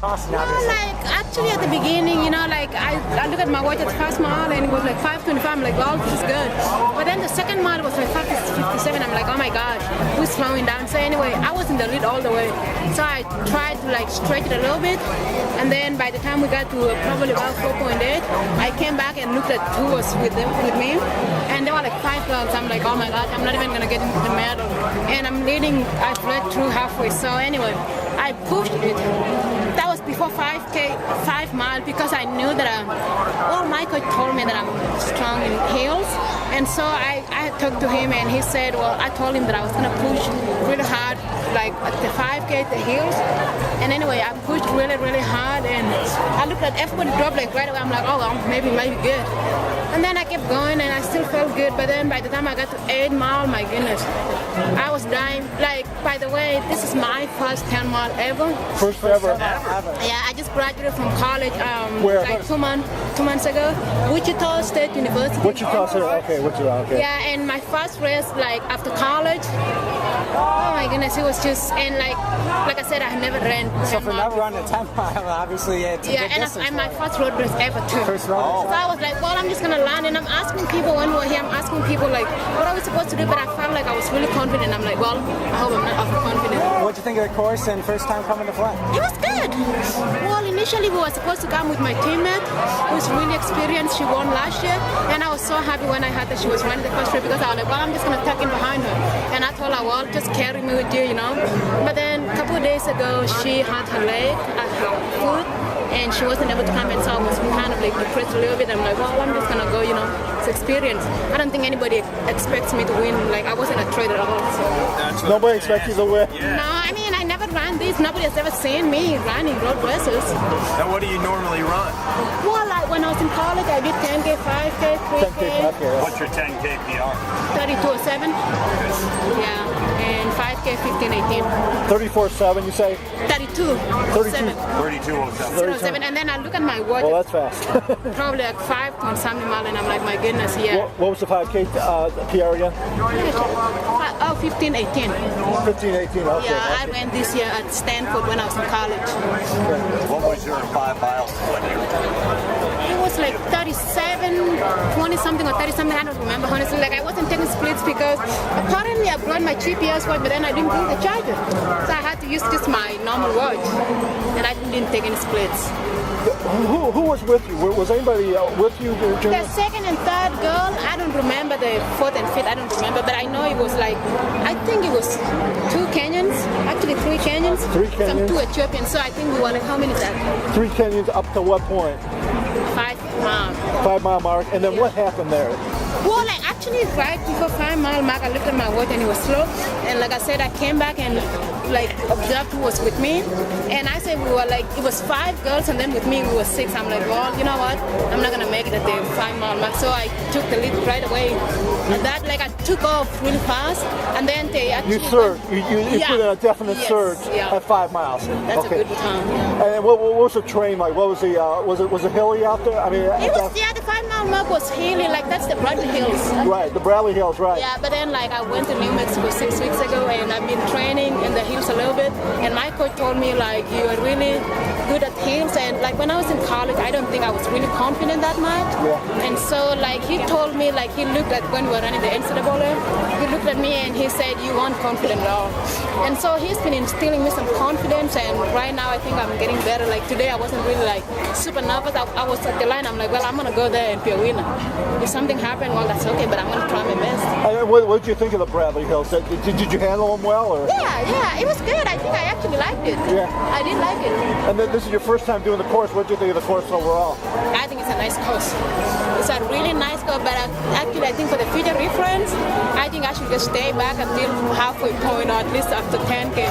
Well, like actually at the beginning, you know, like I look at my watch at the first mile and it was like 5:25. I'm like, well, this is good. But then the second mile was like 5:57. I'm like, oh my god, who's slowing down? So anyway, I was in the lead all the way. So I tried to like stretch it a little bit, and then by the time we got to probably about 4.8, I came back and looked at who was with me, and there were like 5 girls. I'm like, oh my god, I'm not even gonna get into the medal, and I'm leading. I fled through halfway. So anyway, I pushed it. That was before 5K, 5 miles, because I knew that my coach told me that I'm strong in heels. And so I talked to him and he said, well, I told him that I was going to push really hard, like at the 5K, the heels. And anyway, I pushed really, really hard and I looked at everybody drop like right away. I'm like, oh, well, maybe it might be good. And then I kept going and I still felt good. But then by the time I got to 8 mile, my goodness, I was dying. Like, by the way, this is my first 10 mile ever. First ever? Yeah, I just graduated from college Where? like 2 months ago. Wichita State University. Wichita State, okay, Wichita, okay. Yeah, and my first race, like after college, oh my goodness, it was just, and like I said, I never ran. So for never running a 10 mile, obviously it's a good distance. And my first road race ever too. First road race. So I was like, well, I'm just gonna learn, and I'm asking people when we're here, I'm asking people like, what are we supposed to do? But I felt like I was really confident. I'm like, well, I hope I'm not overconfident. What'd you think of the course and first time coming to flat? It was good. Well, initially we were supposed to come with my teammate, who's really experienced. She won last year, and I was so happy when I heard that she was running the first race, because I was like, well, I'm just gonna tuck in behind her. And I told her, well, just carry me with you, you know. But then a couple of days ago, she had her leg at her foot, and she wasn't able to come, and so I was kind of like depressed a little bit. I'm like, well, I'm just gonna go, you know, it's experience. I don't think anybody expects me to win. Like, I wasn't a traitor at all. So. Nobody expects you to win? Yeah. No, I mean, I never ran this. Nobody has ever seen me running road races. And what do you normally run? Well, like when I was in college, I did 10K, 5K, 3K. What's your 10K PR? 32:07. Yeah. And 5K, 15:18. 34.7, you say? 32. 32:07. And then I look at my watch. Well, that's fast. Probably like 5 point something mile, and I'm like, my goodness, yeah. What was the 5K PR again? Oh, 15:18. 15:18, okay. Yeah, I ran this year at Stanford when I was in college. What was your 5 miles when you It was like 37, 20 something or 30 something. I don't remember honestly. Like, I wasn't taking splits because apparently I brought my GPS watch, but then I didn't bring the charger, so I had to use just my normal watch, and I didn't take any splits. Who was with you? Was anybody with you? The second and third girl, I don't remember. The fourth and fifth, I don't remember. But I know it was like, I think it was 2 Kenyans, actually 3 Kenyans. 3 Kenyans? Some 2 Ethiopians. So I think we were like, how many is that? 3 Kenyans up to what point? 5 miles. 5 mile mark. And then what happened there? Well, like actually right before 5 mile mark, I looked at my watch and it was slow. And like I said, I came back and like observed who was with me. And I said we were like, it was 5 girls and then with me we were 6. I'm like, well, you know what? I'm not gonna make it at the 5 mile mark. So I took the lead right away. And that, like, I took off really fast. And then they actually... You surged. You put in a definite surge at 5 miles. That's a good time. And what was the terrain like? What was the was it hilly out there? I mean, it was, the 5 mile mark was hilly. Like, that's the Bradley Hills. Right, the Bradley Hills, right. Yeah, but then like I went to New Mexico 6 weeks ago, and I've been training in the hills a little bit. And my coach told me like, you are really good at hills. And like when I was in college, I don't think I was really confident that much. Yeah. And so like he told me, like he looked at when we were running the NCAA, he looked at me and he said, you weren't confident at all. And so he's been instilling me some confidence, and right now I think I'm getting better. Like today I wasn't really like super nervous. I was at the line, I'm like, well, I'm gonna go there and be a winner. If something happened, well, that's okay, but I'm gonna try my best. What did you think of the Bradley Hills? Did you handle them well? Or? Yeah, it was good. I think I actually liked it. Yeah. I did like it. And then this is your first time doing the course. What did you think of the course overall? I think it's a nice course. It's a really nice course, but actually I think for the future reference, I think I should just stay back until halfway point or at least after 10K.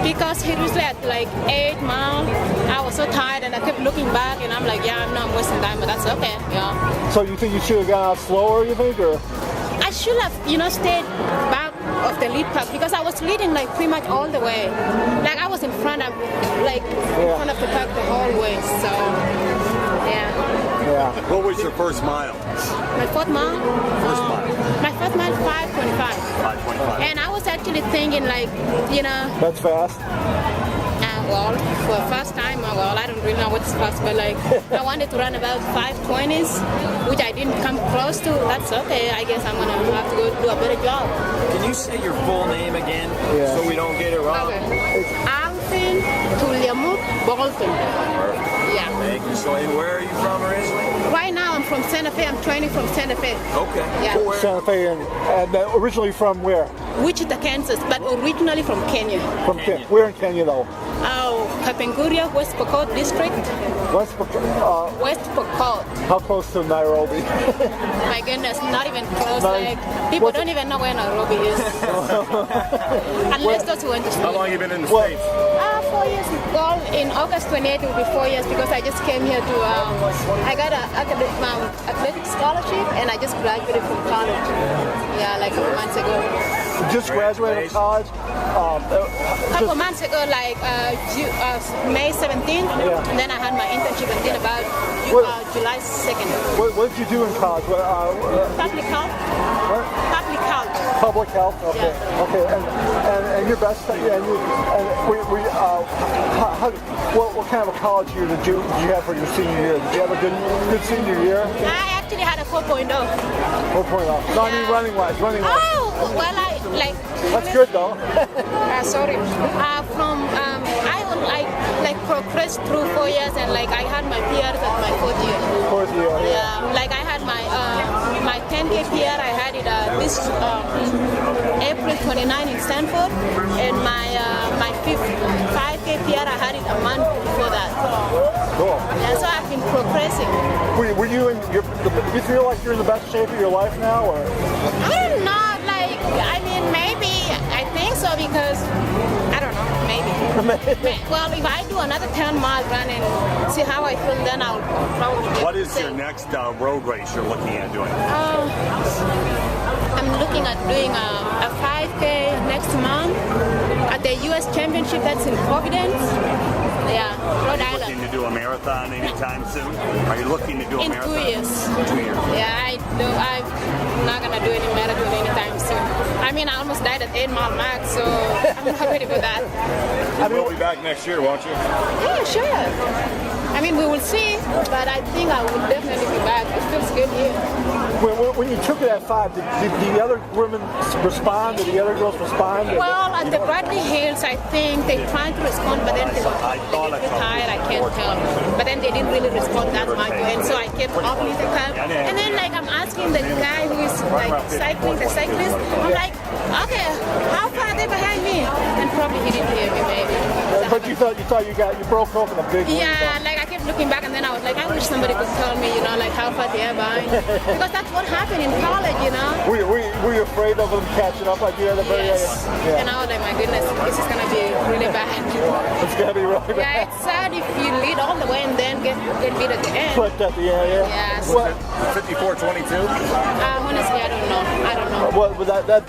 Because he was at like 8 miles. I was so tired and I kept looking back and I'm like, yeah, I know I'm wasting time, but that's okay. Yeah. So you think you should have gone out slower, you think, or? I should have, stayed back of the lead pack because I was leading like pretty much all the way. Like I was in front of, in front of the pack the whole way. So Yeah. What was your first mile? My fourth mile? First mile. My first mile, 5:25. 5:25. And I was actually thinking, like, you know, That's fast. well, for the first time, well, I don't really know what's fast, but like, I wanted to run about 5:20s, which I didn't come close to. That's okay. I guess I'm gonna have to go do a better job. Can you say your full name again Yeah. so we don't get it wrong? Okay. Aliphine Tuliamuk-Bolton. Yeah. Thank you. So, where are you from originally? Right now, I'm from Santa Fe. I'm training from Santa Fe. Okay. Yeah. Cool. Santa Fe, and originally from where? Wichita, Kansas, but originally from Kenya. From Kenya. Where in Kenya though? Oh, Kapenguria, West Pokot District. West West Pokot. how close to Nairobi? My goodness, not even close. Not- Like, people what's don't even know where Nairobi is. Unless those who went to school. How long have you been in the Well- States? 4 years. Well, in August 28 it will be 4 years because I just came here to, I got an athletic scholarship and I just graduated from college. Yeah, like a couple months ago. Just graduated from college. Couple months ago, like May 17th, Yeah. and then I had my internship until about What- July 2nd. What did you do in college? Public health? What? Public health. Public health. Okay. Yeah. Okay. And your best. What kind of a college year did you have for your senior year? Did you have a good senior year? I actually had a 4.0. 4.0. No, I mean Yeah. running wise. Oh, well, I like. That's good though. Sorry. I progressed through 4 years and like I had my PRs at my 4th year. 4th year. Yeah, like I had my 10K PR, I had it this April 29 in Stanford, and my 5K PR, I had it a month before that. Cool. Yeah, so I've been progressing. Were you in? Do you feel like you're in the best shape of your life now, or? I don't know, like, I mean, maybe, I think so because, I don't know, maybe. Well, if I do another 10 mile run and see how I feel, then I'll probably. What is your next road race you're looking at doing? I'm looking at doing a 5K next month at the U.S. Championship that's in Providence. Yeah, Rhode Island. Looking to do a marathon anytime soon? Are you looking to do a In marathon? 2 years. 2 years. Yeah, I'm not gonna do any marathon anytime soon. I mean, I almost died at 8 mile max, so I'm not ready for that. You'll be back next year, won't you? Yeah, sure. I mean, we will see, but I think I will definitely be back. It feels good here. When you took it at 5, did the other women respond? Did the other girls respond? Well, at the Bradley Hills, I think they tried to respond, but then they were really tired. I can't tell. But then they didn't really respond that much, and so I kept upping the time. And then, like, I'm asking the guy who is like cycling, the cyclist. I'm like, okay, how far are they behind me? And probably he didn't hear me, maybe. But you thought you broke open a big win. Yeah, like I kept looking back, and then I was like, I wish somebody could tell me, you know, like how far they are behind, because that's what happened in college, you know. Were you afraid of them catching up like you at the very end? Yes. Yeah. And I was like, my goodness, this is gonna be really bad. It's gonna be really bad. Yeah, it's sad if you lead all the way and then get beat at the end. Clipped at the end, yeah. Yes. Well, 54-22? Honestly, I don't know. well, that